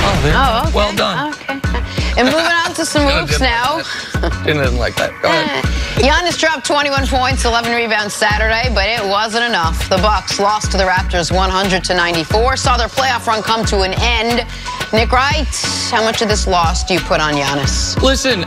Oh, there. Oh, okay. Well done. Okay. And moving on to some moves now. Didn't like that. Go ahead. Giannis dropped 21 points, 11 rebounds Saturday, but it wasn't enough. The Bucks lost to the Raptors 100-94, saw their playoff run come to an end. Nick Wright, how much of this loss do you put on Giannis? Listen,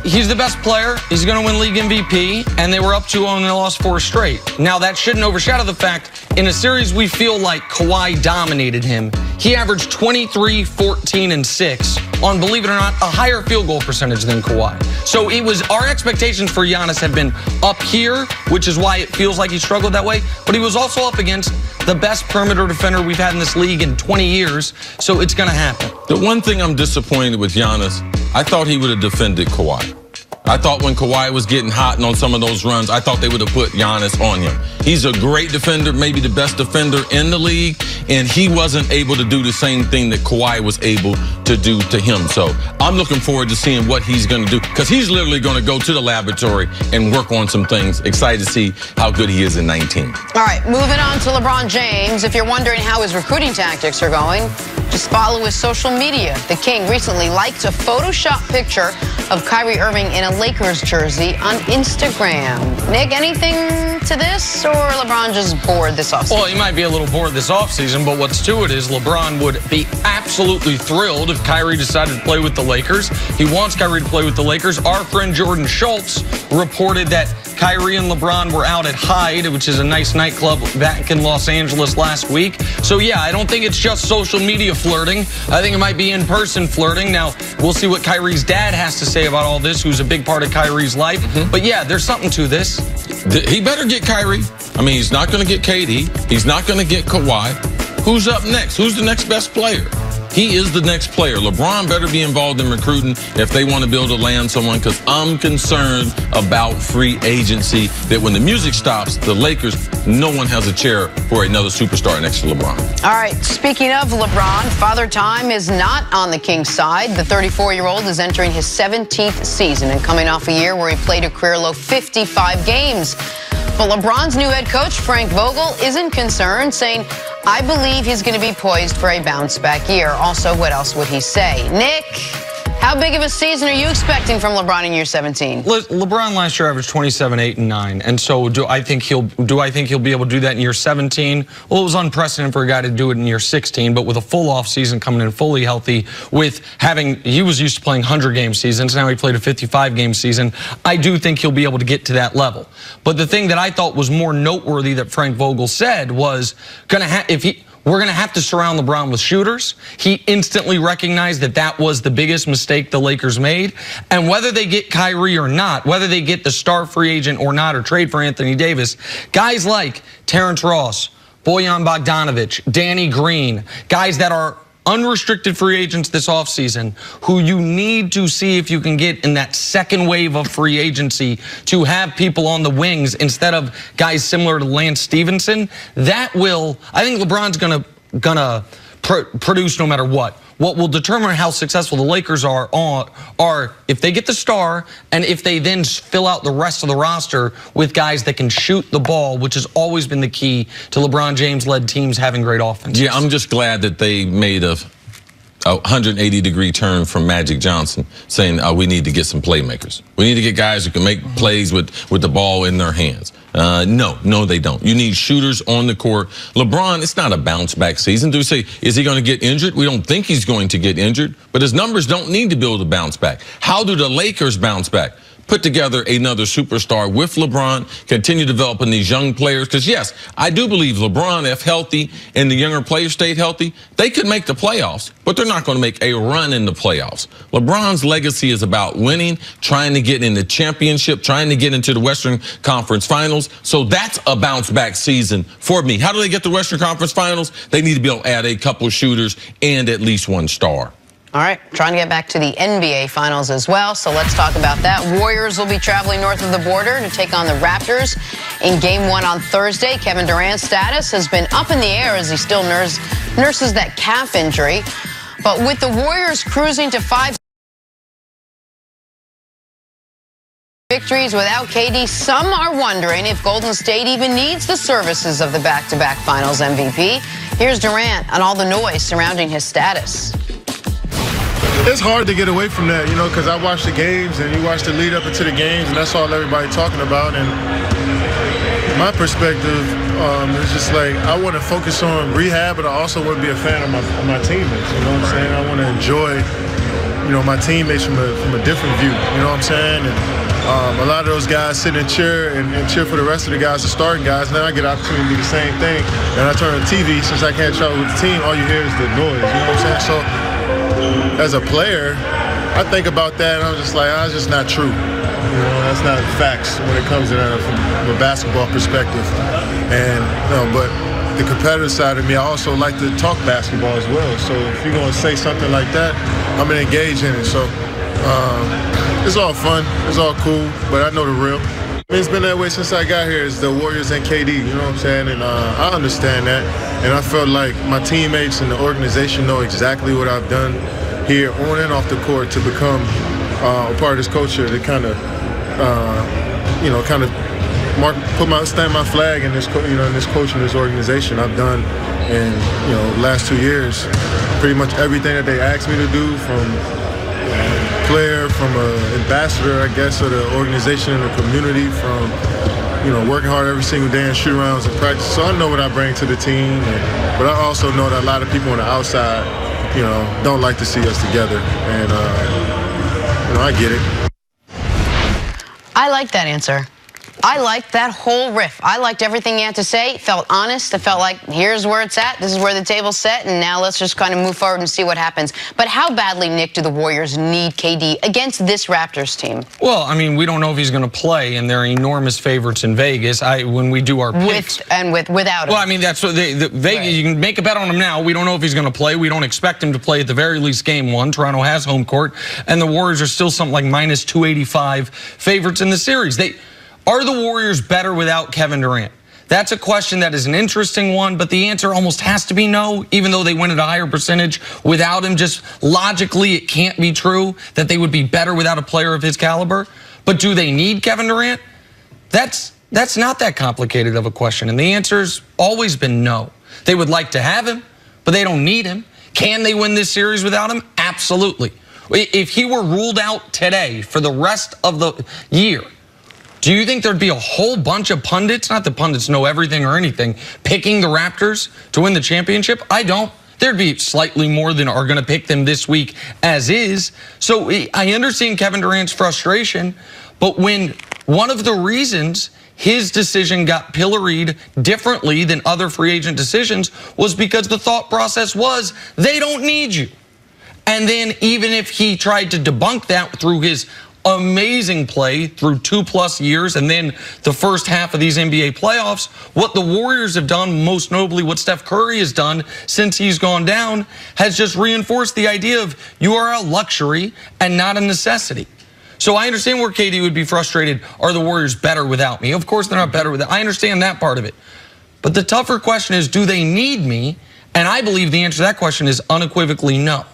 he's the best player. He's going to win league MVP, and they were up 2-0 and they lost 4 straight. Now, that shouldn't overshadow the fact in a series we feel like Kawhi dominated him. He averaged 23, 14, and 6 on, believe it or not, a higher field goal percentage than Kawhi. So it was, our expectations for Giannis have been up here, which is why it feels like he struggled that way. But he was also up against the best perimeter defender we've had in this league in 20 years. So it's going to happen. The one thing I'm disappointed with Giannis, I thought he would have defended Kawhi. I thought when Kawhi was getting hot and on some of those runs, I thought they would have put Giannis on him. He's a great defender, maybe the best defender in the league, and he wasn't able to do the same thing that Kawhi was able to do to him. So I'm looking forward to seeing what he's going to do, because he's literally going to go to the laboratory and work on some things. Excited to see how good he is in 19. All right, moving on to LeBron James. If you're wondering how his recruiting tactics are going, just follow his social media. The King recently liked a Photoshop picture of Kyrie Irving in a Lakers jersey on Instagram. Nick, anything to this, or LeBron just bored this offseason? Well, he might be a little bored this offseason, but what's to it is LeBron would be absolutely thrilled if Kyrie decided to play with the Lakers. He wants Kyrie to play with the Lakers. Our friend Jordan Schultz reported that Kyrie and LeBron were out at Hyde, which is a nice nightclub back in Los Angeles last week. So, yeah, I don't think it's just social media flirting. I think it might be in-person flirting. Now, we'll see what Kyrie's dad has to say about all this, who's a big part of Kyrie's life. But, yeah, there's something to this. He better get Kyrie. I mean, he's not going to get KD. He's not going to get Kawhi. Who's up next? Who's the next best player? He is the next player. LeBron better be involved in recruiting if they want to be able to land someone, because I'm concerned about free agency, that when the music stops, the Lakers, no one has a chair for another superstar next to LeBron. All right, speaking of LeBron, Father Time is not on the Kings' side. The 34-year-old is entering his 17th season and coming off a year where he played a career-low 55 games. But LeBron's new head coach, Frank Vogel, isn't concerned, saying, I believe he's going to be poised for a bounce-back year. Also, what else would he say? Nick, how big of a season are you expecting from LeBron in year 17? LeBron last year averaged 27, 8, and 9. And so do I think he'll be able to do that in year 17? Well, it was unprecedented for a guy to do it in year 16, but with a full offseason coming in fully healthy, with he was used to playing 100-game seasons, now he played a 55-game season. I do think he'll be able to get to that level. But the thing that I thought was more noteworthy that Frank Vogel said was we're going to have to surround LeBron with shooters. He instantly recognized that that was the biggest mistake the Lakers made. And whether they get Kyrie or not, whether they get the star free agent or not, or trade for Anthony Davis, guys like Terrence Ross, Bojan Bogdanovic, Danny Green, guys that are unrestricted free agents this offseason, who you need to see if you can get in that second wave of free agency to have people on the wings instead of guys similar to Lance Stevenson. That will, I think LeBron's gonna produce no matter what. What will determine how successful the Lakers are if they get the star and if they then fill out the rest of the roster with guys that can shoot the ball, which has always been the key to LeBron James-led teams having great offenses. Yeah, I'm just glad that they made a 180-degree turn from Magic Johnson, saying we need to get some playmakers. We need to get guys who can make plays with the ball in their hands. No, they don't. You need shooters on the court. LeBron, it's not a bounce-back season. Do we say, is he going to get injured? We don't think he's going to get injured, but his numbers don't need to build a bounce back. How do the Lakers bounce back? Put together another superstar with LeBron, continue developing these young players. Because, yes, I do believe LeBron, if healthy and the younger players stayed healthy, they could make the playoffs, but they're not going to make a run in the playoffs. LeBron's legacy is about winning, trying to get in the championship, trying to get into the Western Conference Finals. So that's a bounce-back season for me. How do they get to the Western Conference Finals? They need to be able to add a couple of shooters and at least one star. All right, trying to get back to the NBA Finals as well, so let's talk about that. Warriors will be traveling north of the border to take on the Raptors in Game 1 on Thursday. Kevin Durant's status has been up in the air as he still nurses that calf injury. But with the Warriors cruising to 5 victories without KD, some are wondering if Golden State even needs the services of the back-to-back Finals MVP. Here's Durant on all the noise surrounding his status. It's hard to get away from that, you know, because I watch the games and you watch the lead up into the games, and that's all everybody talking about. And my perspective is just like I want to focus on rehab, but I also want to be a fan of my teammates. You know what I'm saying? I want to enjoy, you know, my teammates from a different view. You know what I'm saying? And a lot of those guys sit and cheer and cheer for the rest of the guys, the starting guys. And then I get an opportunity to do the same thing. And I turn on the TV, since I can't travel with the team, all you hear is the noise. You know what I'm saying? So as a player, I think about that and I'm just like, that's just not true. You know, that's not facts when it comes to that from a basketball perspective. And but the competitive side of me, I also like to talk basketball as well. So if you're gonna say something like that, I'm gonna engage in it. So it's all fun, it's all cool, but I know the real. It's been that way since I got here. It's the Warriors and KD, you know what I'm saying? And I understand that. And I felt like my teammates and the organization know exactly what I've done here on and off the court to become a part of this culture to kind of, stand my flag in this, in this culture, in this organization. I've done in, the last 2 years, pretty much everything that they asked me to do, from player, from an ambassador, I guess, of the organization and the community, from working hard every single day in shoot-arounds and practice. So I know what I bring to the team, but I also know that a lot of people on the outside, don't like to see us together, and I get it. I like that answer. I liked that whole riff. I liked everything you had to say. It felt honest. It felt like, here's where it's at. This is where the table's set, and now let's just kind of move forward and see what happens. But how badly, Nick, do the Warriors need KD against this Raptors team? Well, I mean, we don't know if he's going to play, and they're enormous favorites in Vegas. When we do our picks. Without him. Well, I mean, that's what Vegas, right. You can make a bet on him now. We don't know if he's going to play. We don't expect him to play at the very least game one. Toronto has home court, and the Warriors are still something like minus 285 favorites in the series. Are the Warriors better without Kevin Durant? That's a question that is an interesting one, but the answer almost has to be no, even though they win at a higher percentage without him. Just logically, it can't be true that they would be better without a player of his caliber. But do they need Kevin Durant? That's not that complicated of a question, and the answer's always been no. They would like to have him, but they don't need him. Can they win this series without him? Absolutely. If he were ruled out today for the rest of the year, do you think there'd be a whole bunch of pundits, not that pundits know everything or anything, picking the Raptors to win the championship? I don't. There'd be slightly more than are going to pick them this week as is. So I understand Kevin Durant's frustration, but when one of the reasons his decision got pilloried differently than other free agent decisions was because the thought process was, they don't need you. And then even if he tried to debunk that through his amazing play through 2+ years and then the first half of these NBA playoffs, what the Warriors have done, most notably what Steph Curry has done since he's gone down, has just reinforced the idea of you are a luxury and not a necessity. So I understand where KD would be frustrated. Are the Warriors better without me? Of course they're not better without. I understand that part of it. But the tougher question is, do they need me? And I believe the answer to that question is unequivocally no.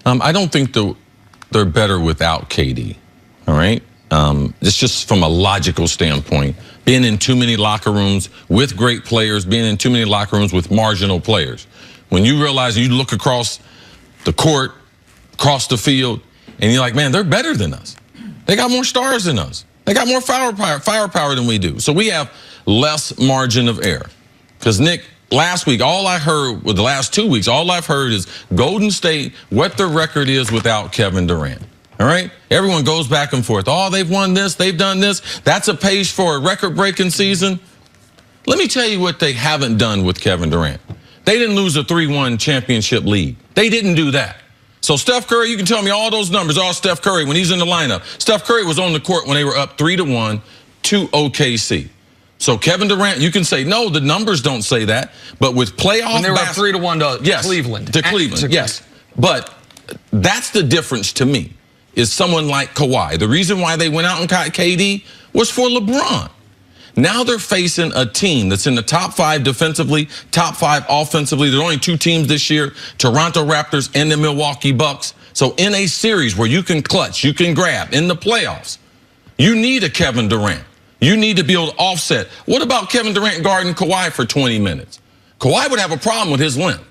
I don't think they're better without KD. All right. It's just from a logical standpoint, being in too many locker rooms with great players, being in too many locker rooms with marginal players. When you realize, you look across the court, across the field, and you're like, man, they're better than us. They got more stars than us. They got more firepower than we do. So we have less margin of error. Because, Nick, last week, all I heard, with the last 2 weeks, all I've heard is Golden State, what their record is without Kevin Durant. All right? Everyone goes back and forth. Oh, they've won this, they've done this. That's a pace for a record-breaking season. Let me tell you what they haven't done with Kevin Durant. They didn't lose a 3-1 championship lead. They didn't do that. So Steph Curry, you can tell me all those numbers, all Steph Curry, when he's in the lineup. Steph Curry was on the court when they were up 3-1 to OKC. So Kevin Durant, you can say, no, the numbers don't say that. But with playoff, when they were up 3-1 to Cleveland. To Cleveland, yes. But that's the difference to me, is someone like Kawhi. The reason why they went out and got KD was for LeBron. Now they're facing a team that's in the top 5 defensively, top 5 offensively. There are only 2 teams this year, Toronto Raptors and the Milwaukee Bucks. So in a series where you can clutch, you can grab in the playoffs, you need a Kevin Durant. You need to be able to offset. What about Kevin Durant guarding Kawhi for 20 minutes? Kawhi would have a problem with his length.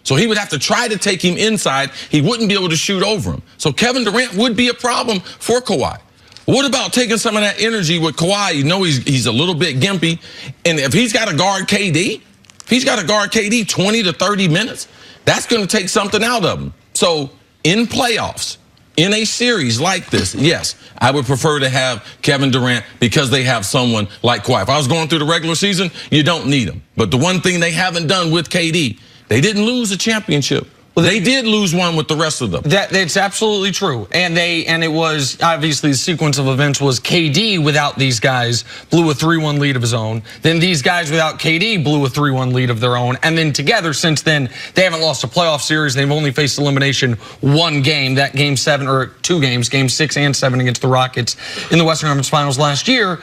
So he would have to try to take him inside. He wouldn't be able to shoot over him. So Kevin Durant would be a problem for Kawhi. What about taking some of that energy with Kawhi? You know he's a little bit gimpy. And if he's got to guard KD, 20 to 30 minutes, that's going to take something out of him. So in playoffs, in a series like this, yes, I would prefer to have Kevin Durant because they have someone like Kawhi. If I was going through the regular season, you don't need him. But the one thing they haven't done with KD, they didn't lose a championship. Well, they did lose one with the rest of them. That's absolutely true. And it was obviously the sequence of events was KD without these guys blew a 3-1 lead of his own. Then these guys without KD blew a 3-1 lead of their own. And then together since then, they haven't lost a playoff series. They've only faced elimination one game, that game 7 or 2 games, game 6 and 7 against the Rockets in the Western Conference Finals last year.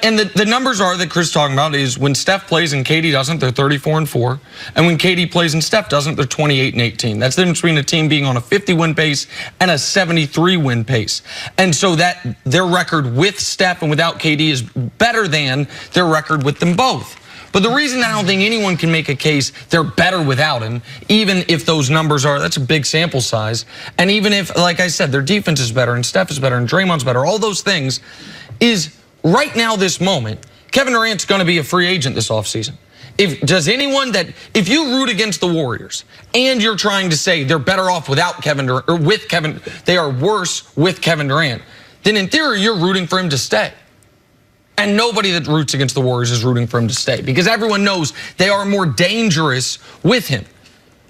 And the numbers are that Chris is talking about is when Steph plays and KD doesn't, they're 34-4. And when KD plays and Steph doesn't, they're 28-18. That's the difference between a team being on a 50-win pace and a 73-win pace. And so that their record with Steph and without KD is better than their record with them both. But the reason I don't think anyone can make a case they're better without him, even if those numbers are, that's a big sample size, and even if, like I said, their defense is better and Steph is better and Draymond's better, all those things, is right now, this moment, Kevin Durant's going to be a free agent this offseason. If you root against the Warriors and you're trying to say they're better off without Kevin Durant, or with Kevin, they are worse with Kevin Durant, then in theory, you're rooting for him to stay. And nobody that roots against the Warriors is rooting for him to stay because everyone knows they are more dangerous with him.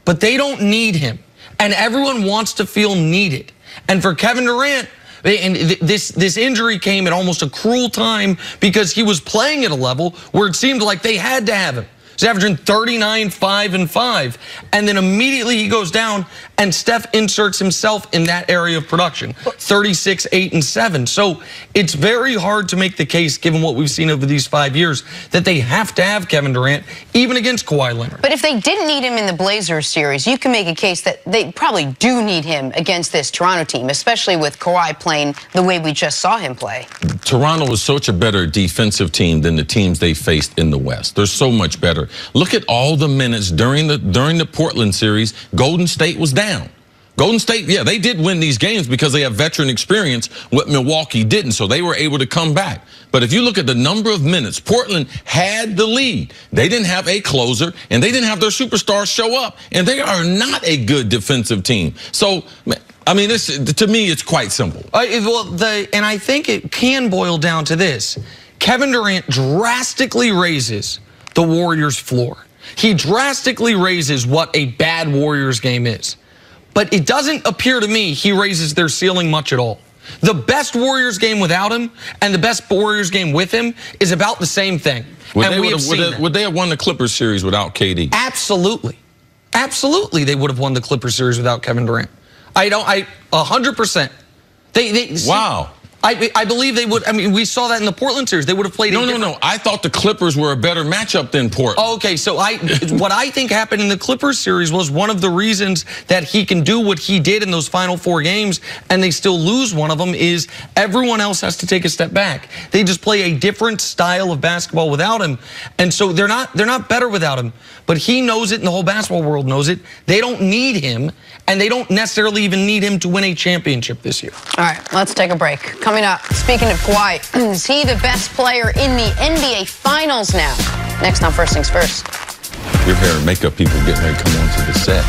But they don't need him. And everyone wants to feel needed. And for Kevin Durant, and this injury came at almost a cruel time because he was playing at a level where it seemed like they had to have him. He's averaging 39, 5, and 5. And then immediately he goes down and Steph inserts himself in that area of production. 36, 8, and 7. So it's very hard to make the case, given what we've seen over these 5 years, that they have to have Kevin Durant, even against Kawhi Leonard. But if they didn't need him in the Blazers series, you can make a case that they probably do need him against this Toronto team, especially with Kawhi playing the way we just saw him play. Toronto was such a better defensive team than the teams they faced in the West. They're so much better. Look at all the minutes during the Portland series. Golden State was down. Golden State, yeah, they did win these games because they have veteran experience. What Milwaukee didn't, so they were able to come back. But if you look at the number of minutes, Portland had the lead. They didn't have a closer, and they didn't have their superstars show up. And they are not a good defensive team. So, I mean, to me, it's quite simple. And I think it can boil down to this. Kevin Durant drastically raises the Warriors' floor. He drastically raises what a bad Warriors game is. But it doesn't appear to me he raises their ceiling much at all. The best Warriors game without him and the best Warriors game with him is about the same thing. Would they have won the Clippers series without KD? Absolutely. Absolutely, they would have won the Clippers series without Kevin Durant. 100%. Wow. I believe they would. I mean, we saw that in the Portland series. They would have played. No. I thought the Clippers were a better matchup than Portland. Okay, so what I think happened in the Clippers series was one of the reasons that he can do what he did in those final 4 games and they still lose one of them is everyone else has to take a step back. They just play a different style of basketball without him. And so they're not better without him. But he knows it and the whole basketball world knows it. They don't need him and they don't necessarily even need him to win a championship this year. All right, let's take a break. Coming up, speaking of Kawhi, is he the best player in the NBA Finals now? Next on First Things First. Your hair and makeup people getting ready to come onto the set.